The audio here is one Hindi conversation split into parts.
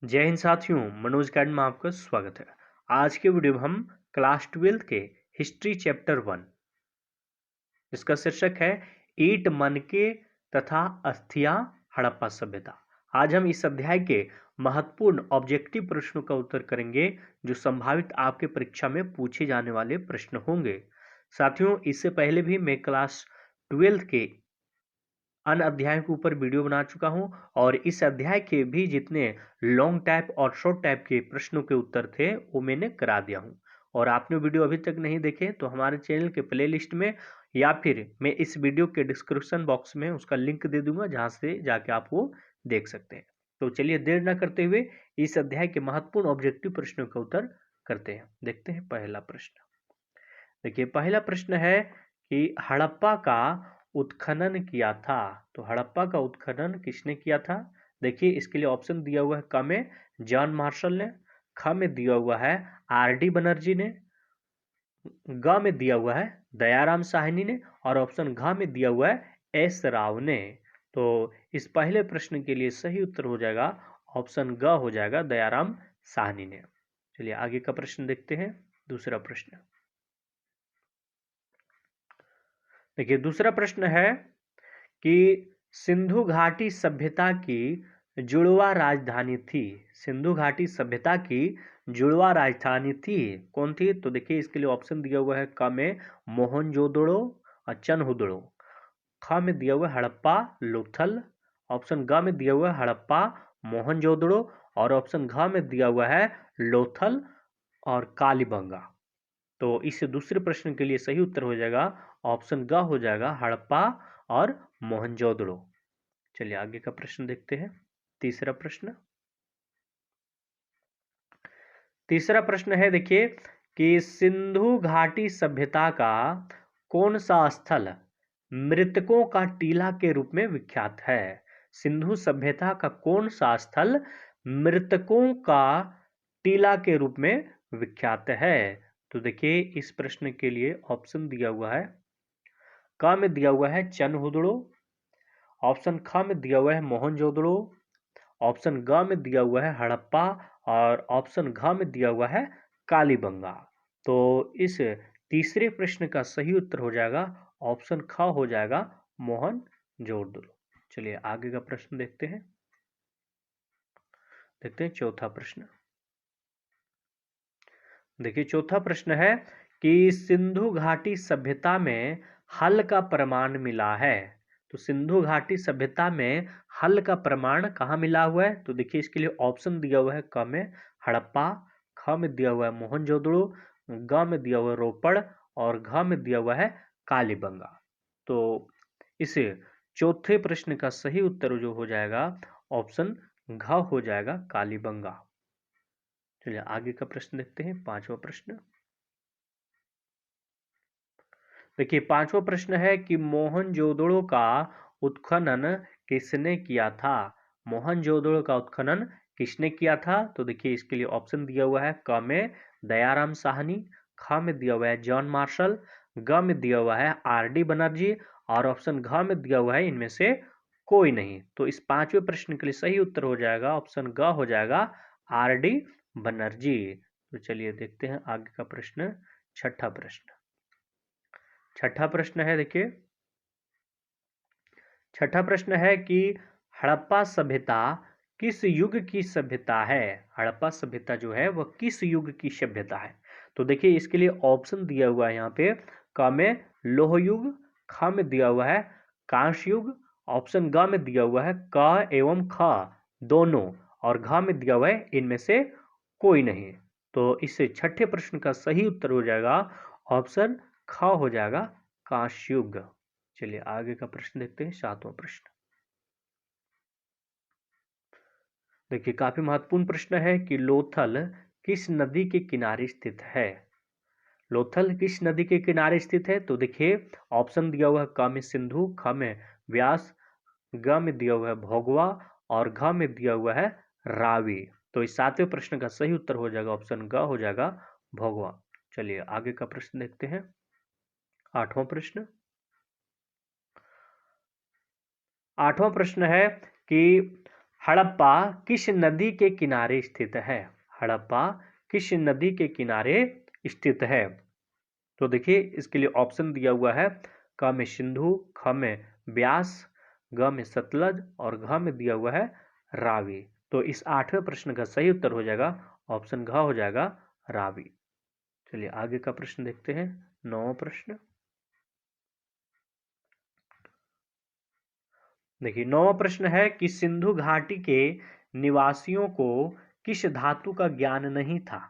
जय हिंद साथियों, मनोज अकेडमी में आपका स्वागत है। आज के वीडियो में हम क्लास 12 के हिस्ट्री चैप्टर 1 इसका शीर्षक है ईंट मनके तथा अस्थियां हड़प्पा सभ्यता। आज हम इस अध्याय के महत्वपूर्ण ऑब्जेक्टिव प्रश्नों का उत्तर करेंगे जो संभावित आपके परीक्षा में पूछे जाने वाले प्रश्न होंगे। साथियों, इससे पहले भी मैं क्लास 12 के अन्य अध्यायों के ऊपर वीडियो बना चुका हूं और इस अध्याय के भी जितने लॉन्ग टाइप और शॉर्ट टाइप के प्रश्नों के उत्तर थे वो मैंने करा दिया हूं। और आपने वीडियो अभी तक नहीं देखे तो हमारे चैनल के प्लेलिस्ट में या फिर मैं इस वीडियो के डिस्क्रिप्शन बॉक्स में उसका लिंक दे दूंगा जहां से जाके आप वो देख सकते हैं। तो चलिए देर न करते हुए इस अध्याय के महत्वपूर्ण ऑब्जेक्टिव प्रश्नों का उत्तर करते हैं। देखते हैं पहला प्रश्न। देखिए, पहला प्रश्न है कि हड़प्पा का उत्खनन किया था। तो हड़प्पा का उत्खनन किसने किया था? देखिए, इसके लिए ऑप्शन दिया हुआ है क में जॉन मार्शल ने, ख में दिया हुआ है आर.डी. बनर्जी ने, ग में दिया हुआ है दयाराम साहनी ने और ऑप्शन घ में दिया हुआ है एस राव ने। तो इस पहले प्रश्न के लिए सही उत्तर हो जाएगा ऑप्शन ग हो जाएगा दयाराम साहनी ने। चलिए आगे का प्रश्न देखते हैं। दूसरा प्रश्न देखिए, दूसरा प्रश्न है कि सिंधु घाटी सभ्यता की जुड़वा राजधानी थी। सिंधु घाटी सभ्यता की जुड़वा राजधानी थी कौन थी? तो देखिए, इसके लिए ऑप्शन दिया हुआ है क में मोहनजोदड़ो और चनहुदड़ो, ख में दिया हुआ है हड़प्पा लोथल, ऑप्शन ग में दिया हुआ है हड़प्पा मोहनजोदड़ो और ऑप्शन घ में दिया हुआ है लोथल और कालीबंगा। तो इस दूसरे प्रश्न के लिए सही उत्तर हो जाएगा ऑप्शन ग हो जाएगा हड़प्पा और मोहनजोदड़ो। चलिए आगे का प्रश्न देखते हैं। तीसरा प्रश्न है, देखिए कि सिंधु घाटी सभ्यता का कौन सा स्थल मृतकों का टीला के रूप में विख्यात है? सिंधु सभ्यता का कौन सा स्थल मृतकों का टीला के रूप में विख्यात है? तो देखिए, इस प्रश्न के लिए ऑप्शन दिया हुआ है क में दिया हुआ है चनहुदड़ो, ऑप्शन ख में दिया हुआ है मोहनजोदड़ो, ऑप्शन ग में दिया हुआ है हड़प्पा और ऑप्शन घ में दिया हुआ है कालीबंगा। तो इस तीसरे प्रश्न का सही उत्तर हो जाएगा ऑप्शन ख हो जाएगा मोहनजोदड़ो। चलिए आगे का प्रश्न देखते हैं। चौथा प्रश्न। देखिए, चौथा प्रश्न है कि सिंधु घाटी सभ्यता में हल का प्रमाण मिला है। तो सिंधु घाटी सभ्यता में हल का प्रमाण कहाँ मिला हुआ है? तो देखिए, इसके लिए ऑप्शन दिया हुआ है क में हड़प्पा, ख में दिया हुआ है मोहनजोदड़ो, ग में दिया हुआ है रोपड़ और घ में दिया हुआ है कालीबंगा। तो इस चौथे प्रश्न का सही उत्तर जो हो जाएगा ऑप्शन घ हो जाएगा कालीबंगा। चलिए आगे का प्रश्न देखते हैं। पांचवा प्रश्न। देखिए, पांचवा प्रश्न है कि मोहनजोदड़ो का उत्खनन किसने किया था? मोहनजोदड़ो का उत्खनन किसने किया था? तो देखिए, इसके लिए ऑप्शन दिया हुआ है क में दयाराम साहनी, ख में दिया हुआ है जॉन मार्शल, ग में दिया हुआ है आर.डी. बनर्जी और ऑप्शन घ में दिया हुआ है इनमें से कोई नहीं। तो इस पांचवें प्रश्न के लिए सही उत्तर हो जाएगा ऑप्शन ग हो जाएगा आर.डी. बनर्जी। तो चलिए देखते हैं आगे का प्रश्न। छठा प्रश्न। छठा प्रश्न है, देखिए छठा प्रश्न है कि हड़प्पा सभ्यता किस युग की सभ्यता है? हड़प्पा सभ्यता जो है वह किस युग की सभ्यता है? तो देखिए, इसके लिए ऑप्शन दिया हुआ है यहाँ पे क में लोह युग, ख में दिया हुआ है कांस्य युग, ऑप्शन ग में दिया हुआ है क एवं ख दोनों और घ में दिया हुआ है इनमें से कोई नहीं। तो इस छठे प्रश्न का सही उत्तर हो जाएगा ऑप्शन ख हो जाएगा कांस्य युग। चलिए आगे का प्रश्न देखते हैं। सातवां प्रश्न। देखिए, काफी महत्वपूर्ण प्रश्न है कि लोथल किस नदी के किनारे स्थित है? लोथल किस नदी के किनारे स्थित है? तो देखिए, ऑप्शन दिया हुआ है क में सिंधु, ख में व्यास, ग में दिया हुआ है भोगवा और घ में दिया हुआ है रावी। तो इस सातवें प्रश्न का सही उत्तर हो जाएगा ऑप्शन ग हो जाएगा भोगवा। चलिए आगे का प्रश्न देखते हैं। आठवां प्रश्न। आठवां प्रश्न है कि हड़प्पा किस नदी के किनारे स्थित है? हड़प्पा किस नदी के किनारे स्थित है? तो देखिए इसके लिए ऑप्शन दिया हुआ है, क में सिंधु, ख में ब्यास, ग में सतलज और घ में दिया हुआ है रावी। तो इस 8वें प्रश्न का सही उत्तर हो जाएगा ऑप्शन घ हो जाएगा रावी। चलिए आगे का प्रश्न देखते हैं। 9वां प्रश्न देखिए, 9वां प्रश्न है कि सिंधु घाटी के निवासियों को किस धातु का ज्ञान नहीं था?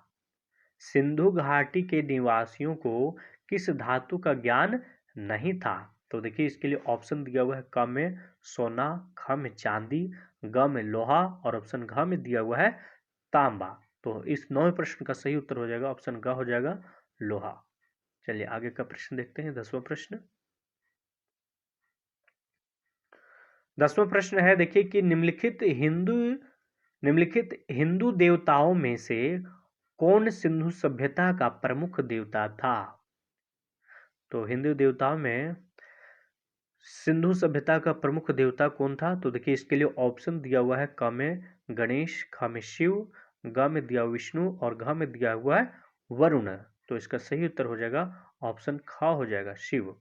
सिंधु घाटी के निवासियों को किस धातु का ज्ञान नहीं था? तो देखिए इसके लिए ऑप्शन दिया हुआ है, क में सोना, ख में चांदी, ग में लोहा और ऑप्शन घ में दिया हुआ है तांबा। तो इस 9वें प्रश्न का सही उत्तर हो जाएगा ऑप्शन ग हो जाएगा लोहा। चलिए आगे का प्रश्न देखते हैं। 10वां प्रश्न 10वां प्रश्न है, देखिए कि निम्नलिखित हिंदू देवताओं में से कौन सिंधु सभ्यता का प्रमुख देवता था? तो हिंदू देवताओं में सिंधु सभ्यता का प्रमुख देवता कौन था? तो देखिए इसके लिए ऑप्शन दिया हुआ है, क में गणेश, ख में शिव, ग में दिया विष्णु और घ में दिया हुआ है वरुण। तो इसका सही उत्तर हो जाएगा ऑप्शन ख हो जाएगा शिव।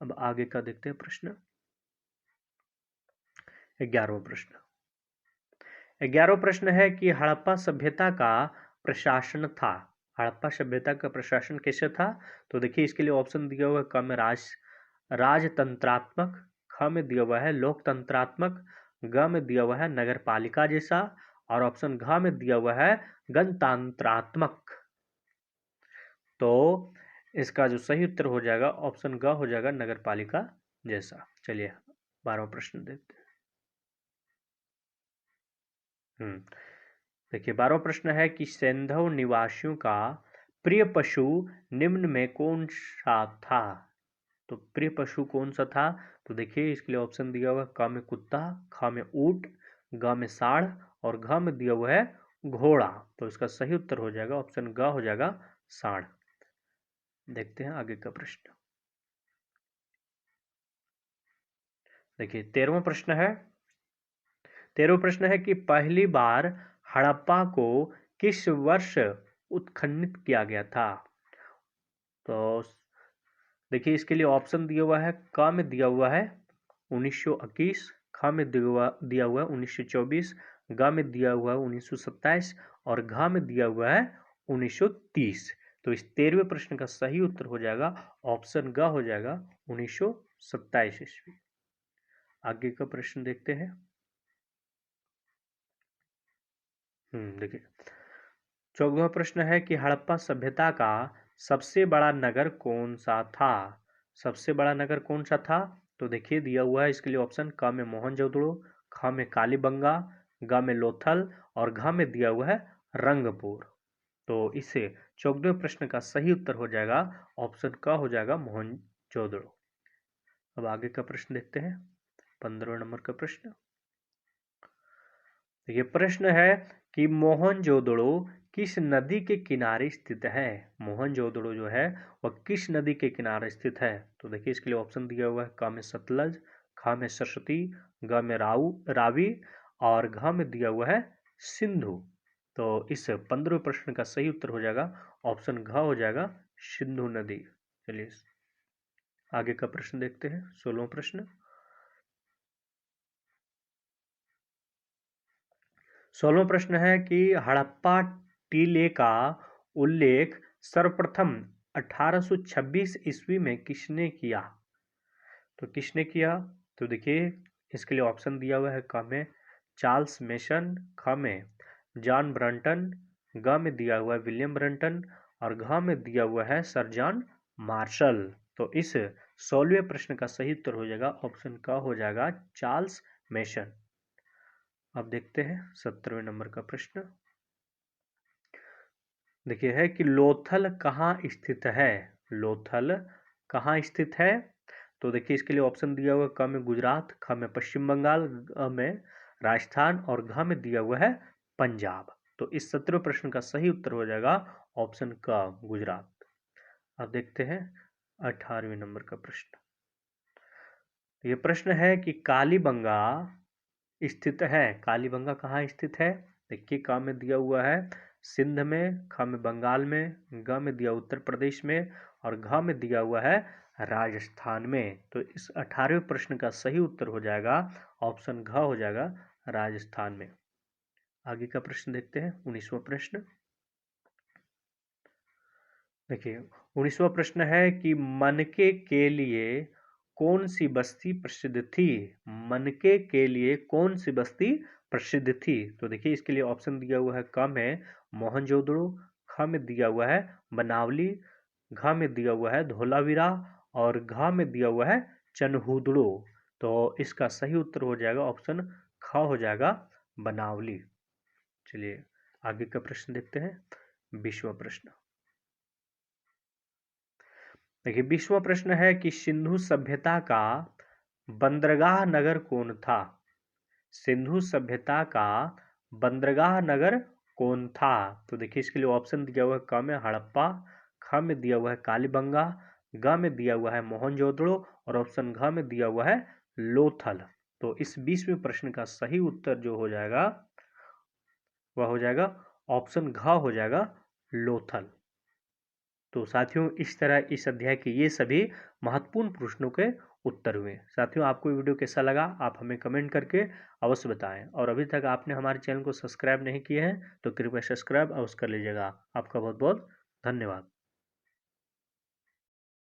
अब आगे का देखते हैं प्रश्न। 11वां प्रश्न 11वां प्रश्न है कि हड़प्पा सभ्यता का प्रशासन था। हड़प्पा सभ्यता का प्रशासन कैसे था? तो देखिए इसके लिए ऑप्शन दिया हुआ है, क में राजतंत्रात्मक, ख में दिया हुआ है लोकतंत्रात्मक, ग में दिया हुआ है नगरपालिका जैसा और ऑप्शन घ में दिया हुआ है गणतंत्रात्मक। तो इसका जो सही उत्तर हो जाएगा ऑप्शन ग हो जाएगा नगरपालिका जैसा। चलिए 12वां प्रश्न देखते हैं। देखिए 12वां प्रश्न है कि सैंधव निवासियों का प्रिय पशु निम्न में कौन सा था? तो प्रिय पशु कौन सा था? तो देखिए इसके लिए ऑप्शन दिया हुआ है, क में कुत्ता, ख में ऊंट, ग में साढ़ और घ में दिया हुआ है घोड़ा। तो इसका सही उत्तर हो जाएगा ऑप्शन ग हो जाएगा साढ़। देखते हैं आगे का प्रश्न। देखिए 13वां प्रश्न है कि पहली बार हड़प्पा को किस वर्ष उत्खनन किया गया था? तो देखिए इसके लिए ऑप्शन दिया हुआ है, क में दिया हुआ है 1921, ख में दिया हुआ है 1924, ग में दिया हुआ है 1927 और घ में दिया हुआ है 1930। तो इस 13वें प्रश्न का सही उत्तर हो जाएगा ऑप्शन ग हो जाएगा 1927 ईस्वी। आगे का प्रश्न देखते हैं। देखिए 14वां प्रश्न है कि हड़प्पा सभ्यता का सबसे बड़ा नगर कौन सा था? सबसे बड़ा नगर कौन सा था? तो देखिए दिया हुआ है इसके लिए ऑप्शन, क में मोहनजोदड़ो, ख में कालीबंगा, ग में लोथल और घ में दिया हुआ है रंगपुर। तो इसे 14वें प्रश्न का सही उत्तर हो जाएगा ऑप्शन क हो जाएगा मोहनजोदड़ो। अब आगे का प्रश्न देखते हैं। 15वें नंबर का प्रश्न। ये प्रश्न है कि मोहनजोदड़ो किस नदी के किनारे स्थित है? मोहनजोदड़ो जो है वह किस नदी के किनारे स्थित है? तो देखिए इसके लिए ऑप्शन दिया हुआ है, क में सतलज, ख में सरस्वती, ग में रावी और घ में दिया हुआ है सिंधु। तो इस 15वें प्रश्न का सही उत्तर हो जाएगा ऑप्शन घ हो जाएगा सिंधु नदी। चलिए आगे का प्रश्न देखते हैं। 16वां प्रश्न। 16वां प्रश्न है कि हड़प्पा टीले का उल्लेख सर्वप्रथम 1826 ईस्वी में किसने किया? तो किसने किया? तो देखिए इसके लिए ऑप्शन दिया हुआ है, क में चार्ल्स मेसन, ख में जॉन ब्रंटन, ग में दिया हुआ है विलियम ब्रंटन और घ में दिया हुआ है सर जॉन मार्शल। तो इस 16वें प्रश्न का सही उत्तर हो जाएगा ऑप्शन क हो जाएगा चार्ल्स मेसन। अब देखते हैं 17वें नंबर का प्रश्न। देखिए है कि लोथल कहाँ स्थित है? लोथल कहाँ स्थित है? तो देखिए इसके लिए ऑप्शन दिया हुआ है, क में गुजरात, ख में पश्चिम बंगाल, ग में राजस्थान और घ में दिया हुआ है पंजाब। तो इस 17वें प्रश्न का सही उत्तर हो जाएगा ऑप्शन क गुजरात। अब देखते हैं 18वें नंबर का प्रश्न। ये प्रश्न है कि कालीबंगा स्थित है? कालीबंगा कहाँ स्थित है? देखिए, क में दिया हुआ है सिंध में, ख में बंगाल में, ग में दिया उत्तर प्रदेश में और घ में दिया हुआ है राजस्थान में। तो इस 18वें प्रश्न का सही उत्तर हो जाएगा ऑप्शन घ हो जाएगा, राजस्थान में। आगे का प्रश्न देखते हैं, 19वां प्रश्न। देखिए, 19वां प्रश्न है कि मनके के लिए कौन सी बस्ती प्रसिद्ध थी? मनके के लिए कौन सी बस्ती प्रसिद्ध थी? तो देखिए, इसके लिए ऑप्शन दिया हुआ है, क में मोहनजोदड़ो, ख में दिया हुआ है बनावली, घ में दिया हुआ है धोलावीरा और घ में दिया हुआ है चनहूदड़ो। तो इसका सही उत्तर हो जाएगा ऑप्शन ख हो जाएगा, बनावली। चलिए आगे का प्रश्न देखते हैं, 20वां प्रश्न। देखिए, 20वां प्रश्न है कि सिंधु सभ्यता का बंदरगाह नगर कौन था? सिंधु सभ्यता का बंदरगाह नगर कौन था? तो देखिए, इसके लिए ऑप्शन दिया हुआ है, क में हड़प्पा, ख में दिया हुआ है कालीबंगा, ग में दिया हुआ है मोहनजोदड़ो और ऑप्शन घ में दिया हुआ है लोथल। तो इस 20वें प्रश्न का सही उत्तर जो हो जाएगा वह हो जाएगा ऑप्शन घ हो जाएगा, लोथल। तो साथियों, इस तरह इस अध्याय के ये सभी महत्वपूर्ण प्रश्नों के उत्तर हुए। साथियों, आपको वीडियो कैसा लगा आप हमें कमेंट करके अवश्य बताएं और अभी तक आपने हमारे चैनल को सब्सक्राइब नहीं किए हैं तो कृपया सब्सक्राइब अवश्य कर लीजिएगा। आपका बहुत बहुत धन्यवाद।